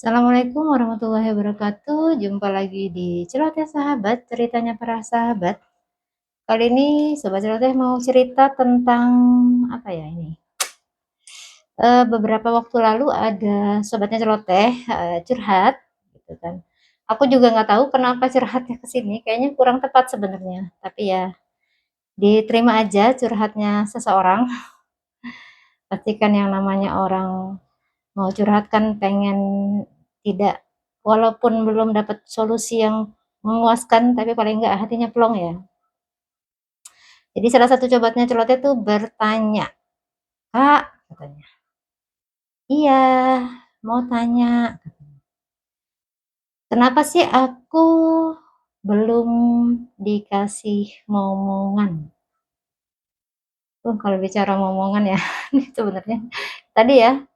Assalamualaikum warahmatullahi wabarakatuh. Jumpa lagi di Celoteh Sahabat, ceritanya para sahabat. Kali ini Sobat Celoteh mau cerita tentang apa ya ini? Beberapa waktu lalu ada sobatnya Celoteh curhat, gitu kan. Aku juga nggak tahu kenapa curhatnya ke sini, kayaknya kurang tepat sebenarnya. Tapi ya diterima aja curhatnya seseorang. Pastikan yang namanya orang mau curhat kan pengen tidak walaupun belum dapat solusi yang memuaskan, tapi paling enggak hatinya plong ya. Jadi salah satu sobatnya celoteh tuh bertanya, "Kak," katanya, "iya, mau tanya, kenapa sih aku belum dikasih momongan?" Kalau bicara momongan ya, ini sebenarnya tadi ya,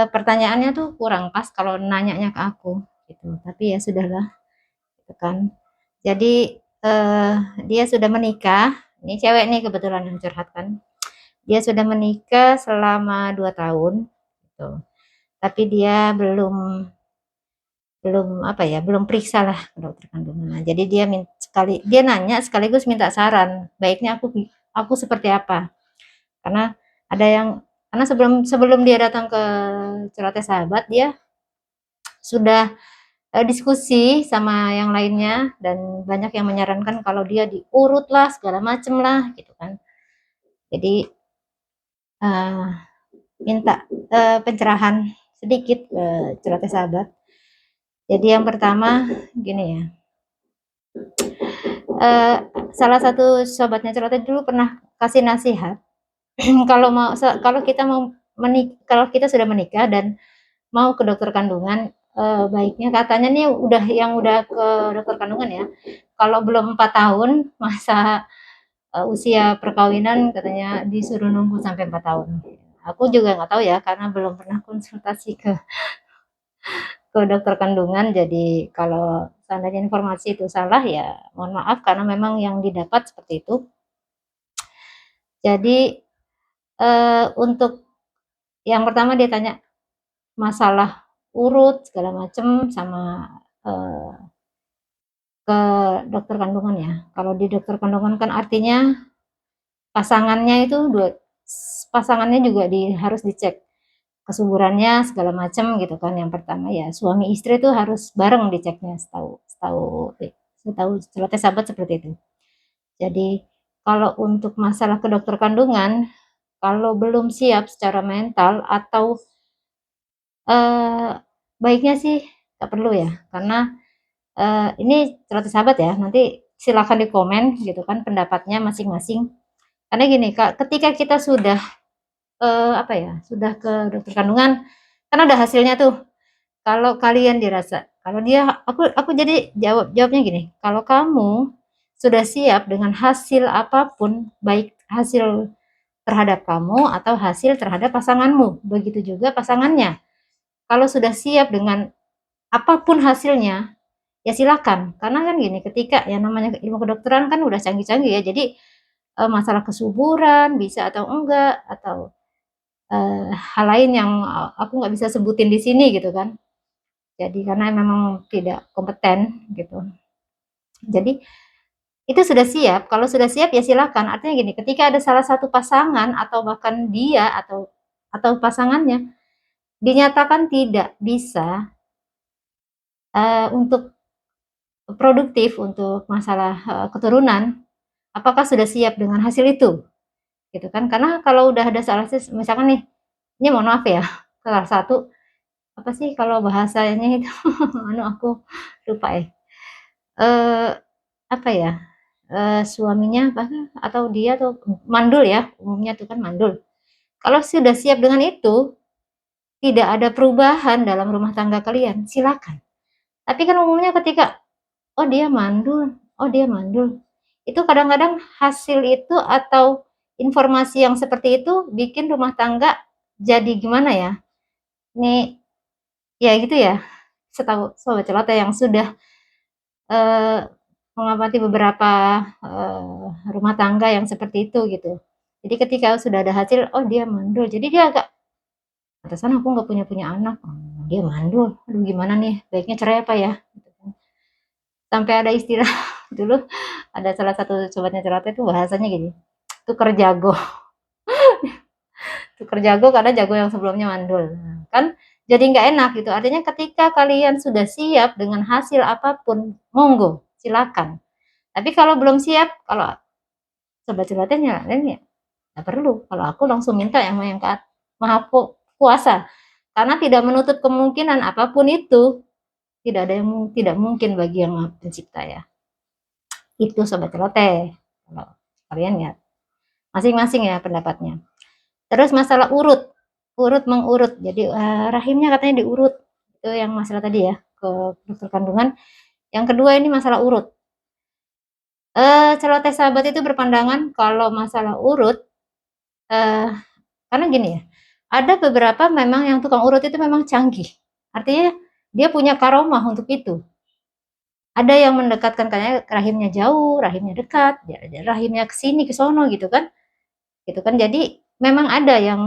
pertanyaannya tuh kurang pas kalau nanyanya ke aku, gitu. Tapi ya sudahlah, gitu kan. Jadi, dia sudah menikah, ini cewek nih kebetulan yang curhat kan. Dia sudah menikah selama 2 tahun, gitu. Tapi dia belum belum apa ya, belum periksa lah ke dokter kandungan. Nah, jadi dia nanya sekaligus minta saran, baiknya aku seperti apa. Karena ada yang karena sebelum sebelum dia datang ke Celoteh Sahabat, dia sudah diskusi sama yang lainnya dan banyak yang menyarankan kalau dia diurut lah segala macem lah gitu kan. Jadi uh, minta pencerahan sedikit celoteh sahabat. Jadi yang pertama gini ya, uh, salah satu sobatnya celoteh dulu pernah kasih nasihat kalau kita mau kalau kita sudah menikah dan mau ke dokter kandungan, baiknya katanya nih udah ke dokter kandungan ya, kalau belum 4 tahun masa usia perkawinan katanya disuruh nunggu sampai 4 tahun. Aku juga nggak tahu ya karena belum pernah konsultasi ke dokter kandungan, jadi kalau seandainya informasi itu salah ya mohon maaf karena memang yang didapat seperti itu. Jadi untuk yang pertama dia tanya masalah urut segala macam sama eh, ke dokter kandungan ya. Kalau di dokter kandungan kan artinya pasangannya itu pasangannya juga harus dicek kesuburannya segala macam gitu kan. Yang pertama ya suami istri itu harus bareng diceknya setahu setahu setahu celoteh sahabat seperti itu. Jadi kalau untuk masalah ke dokter kandungan, kalau belum siap secara mental atau eh, baiknya sih nggak perlu ya, karena ini celoteh sahabat ya, nanti silakan di komen gitu kan pendapatnya masing-masing. Karena gini Kak, ketika kita sudah apa ya, sudah ke dokter kandungan, kan ada hasilnya tuh. Kalau kalian dirasa, kalau dia, aku jadi jawabnya gini, kalau kamu sudah siap dengan hasil apapun, baik hasil terhadap kamu atau hasil terhadap pasanganmu, begitu juga pasangannya. Kalau sudah siap dengan apapun hasilnya, ya silakan. Karena kan gini, ketika yang namanya ilmu kedokteran kan udah canggih-canggih ya, jadi masalah kesuburan bisa atau enggak atau hal lain yang aku nggak bisa sebutin di sini gitu kan. Jadi karena memang tidak kompeten gitu. Jadi itu sudah siap. Kalau sudah siap ya silakan. Artinya gini, ketika ada salah satu pasangan atau bahkan dia atau pasangannya dinyatakan tidak bisa untuk produktif untuk masalah keturunan, apakah sudah siap dengan hasil itu? Gitu kan. Karena kalau udah ada salah misalkan nih, ini mohon maaf ya, salah satu apa sih kalau bahasanya itu anu aku lupa ya. Eh apa ya? Suaminya apa atau dia tuh mandul ya, umumnya tuh kan mandul. Kalau sudah siap dengan itu, tidak ada perubahan dalam rumah tangga kalian, silakan. Tapi kan umumnya ketika oh dia mandul. Itu kadang-kadang hasil itu atau informasi yang seperti itu bikin rumah tangga jadi gimana ya? Nih, ya gitu ya. Setahu sobat celoteh yang sudah eh, mengamati beberapa rumah tangga yang seperti itu gitu. Jadi ketika sudah ada hasil, oh dia mandul. Jadi dia agak, pantesan aku nggak punya anak. dia mandul, aduh gimana nih, baiknya cerai apa ya? Gitu kan. Sampai ada istilah dulu ada salah satu sobatnya celoteh itu bahasanya gini, tuker jago, tuker jago karena jago yang sebelumnya mandul. Nah, kan jadi nggak enak gitu. Artinya ketika kalian sudah siap dengan hasil apapun, monggo, silakan. Tapi kalau belum siap, kalau sobat celoteh nyaranin ya nggak perlu. Kalau aku langsung minta yang maha kuasa. Karena tidak menutup kemungkinan apapun itu, tidak ada yang tidak mungkin bagi yang maha pencipta ya. Itu sobat celoteh. Kalau kalian ya masing-masing ya pendapatnya. Terus masalah urut, urut mengurut. Jadi rahimnya katanya diurut. Itu yang masalah tadi ya ke dokter kandungan. Yang kedua ini masalah urut. Celoteh sahabat itu berpandangan kalau masalah urut, eh, karena gini ya, ada beberapa memang yang tukang urut itu memang canggih. Artinya dia punya karomah untuk itu. Ada yang mendekatkan katanya rahimnya jauh, rahimnya dekat, rahimnya ke sini ke sono gitu kan. Gitu kan. Jadi memang ada yang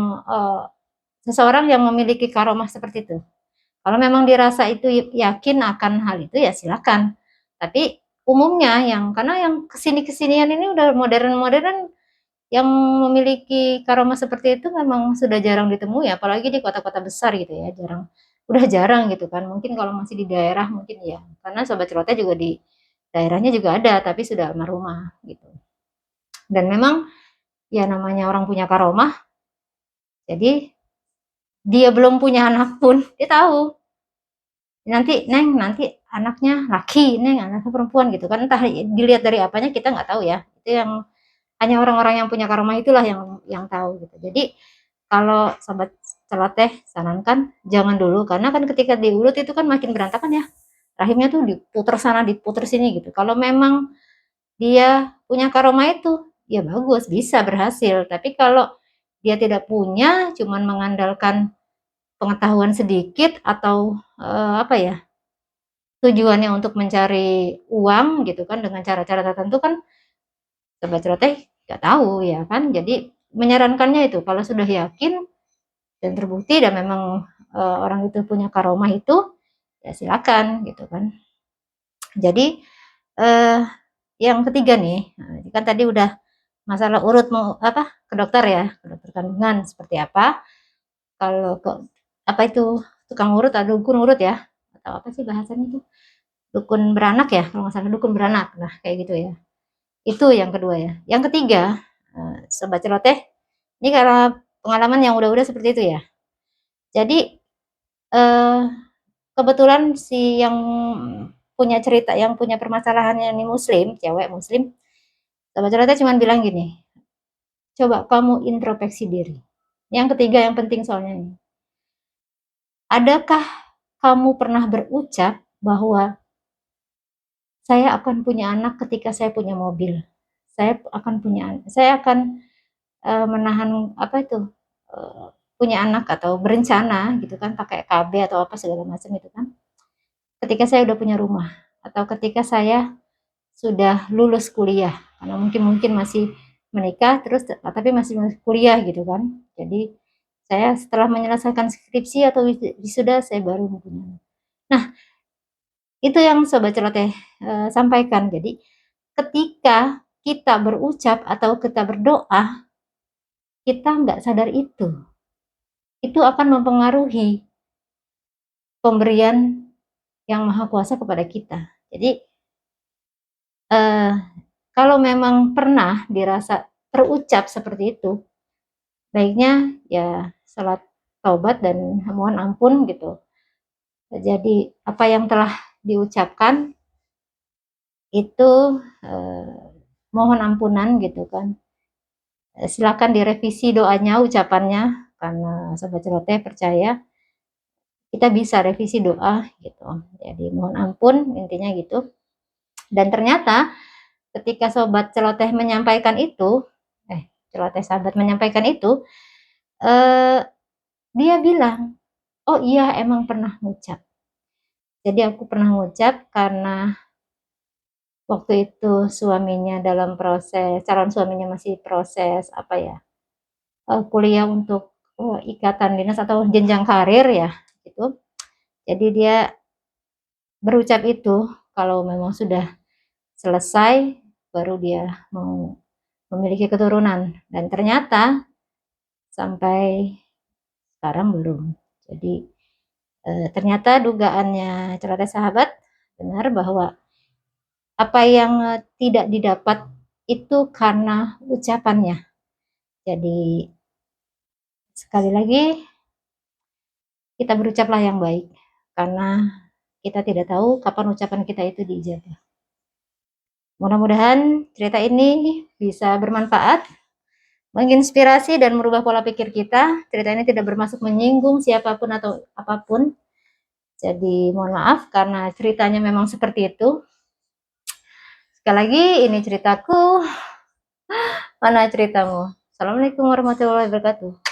seseorang yang memiliki karomah seperti itu. Kalau memang dirasa itu yakin akan hal itu ya silakan. Tapi umumnya yang karena yang kesini-kesinian ini udah modern-modern yang memiliki karomah seperti itu memang sudah jarang ditemui, apalagi di kota-kota besar gitu ya, jarang. Udah jarang gitu kan. Mungkin kalau masih di daerah mungkin ya. Karena sobat celoteh juga di daerahnya juga ada, tapi sudah almarhumah gitu. Dan memang ya namanya orang punya karomah, jadi dia belum punya anak pun dia tahu nanti neng nanti anaknya laki neng anaknya perempuan gitu kan entah dilihat dari apanya kita nggak tahu ya itu yang hanya orang-orang yang punya karomah itulah yang tahu gitu jadi kalau sobat celoteh sarankan jangan dulu karena kan ketika diurut itu kan makin berantakan ya rahimnya tuh diputer sana diputer sini gitu kalau memang dia punya karomah itu ya bagus bisa berhasil tapi kalau dia tidak punya cuman mengandalkan pengetahuan sedikit atau apa ya tujuannya untuk mencari uang gitu kan dengan cara-cara tertentu kan sobat celoteh nggak tahu ya kan jadi menyarankannya itu kalau sudah yakin dan terbukti dan memang orang itu punya karomah itu ya silakan gitu kan jadi eh, yang ketiga nih kan tadi udah masalah urut mau apa ke dokter ya ke dokter kandungan seperti apa kalau ke apa itu tukang urut atau dukun urut ya atau apa sih bahasanya itu dukun beranak ya kalau nggak salah dukun beranak nah kayak gitu ya itu yang kedua ya yang ketiga sobat celoteh ini karena pengalaman yang udah-udah seperti itu ya jadi eh, kebetulan si yang punya cerita yang punya permasalahannya ini muslim cewek muslim sobat celoteh cuma bilang gini coba kamu introspeksi diri yang ketiga yang penting soalnya ini adakah kamu pernah berucap bahwa saya akan punya anak ketika saya punya mobil. Saya akan menahan apa itu punya anak atau berencana gitu kan pakai KB atau apa segala macam itu kan. Ketika saya udah punya rumah atau ketika saya sudah lulus kuliah karena mungkin masih menikah terus tapi masih kuliah gitu kan. Jadi saya setelah menyelesaikan skripsi atau wisuda saya baru punya anak. Nah, itu yang sobat celoteh sampaikan. Jadi ketika kita berucap atau kita berdoa, kita nggak sadar itu akan mempengaruhi pemberian yang maha kuasa kepada kita. Jadi eh, kalau memang pernah dirasa terucap seperti itu, baiknya ya salat taubat dan mohon ampun gitu. Jadi apa yang telah diucapkan itu eh, mohon ampunan gitu kan. Silakan direvisi doanya, ucapannya karena sobat celoteh percaya kita bisa revisi doa gitu. Jadi mohon ampun intinya gitu. Dan ternyata ketika sobat celoteh menyampaikan itu, celoteh sahabat menyampaikan itu, eh, dia bilang, oh iya emang pernah ngucap. Jadi aku pernah ngucap karena waktu itu suaminya dalam proses, calon suaminya masih proses apa ya, kuliah untuk ikatan dinas atau jenjang karir ya gitu. Jadi dia berucap itu kalau memang sudah selesai baru dia mau memiliki keturunan, dan ternyata sampai sekarang belum. Jadi ternyata dugaannya celoteh sahabat benar bahwa apa yang tidak didapat itu karena ucapannya. Jadi sekali lagi kita berucaplah yang baik, karena kita tidak tahu kapan ucapan kita itu diijabah. Mudah-mudahan cerita ini bisa bermanfaat, menginspirasi dan merubah pola pikir kita. Cerita ini tidak bermaksud menyinggung siapapun atau apapun. Jadi mohon maaf karena ceritanya memang seperti itu. Sekali lagi ini ceritaku, mana ceritamu. Assalamualaikum warahmatullahi wabarakatuh.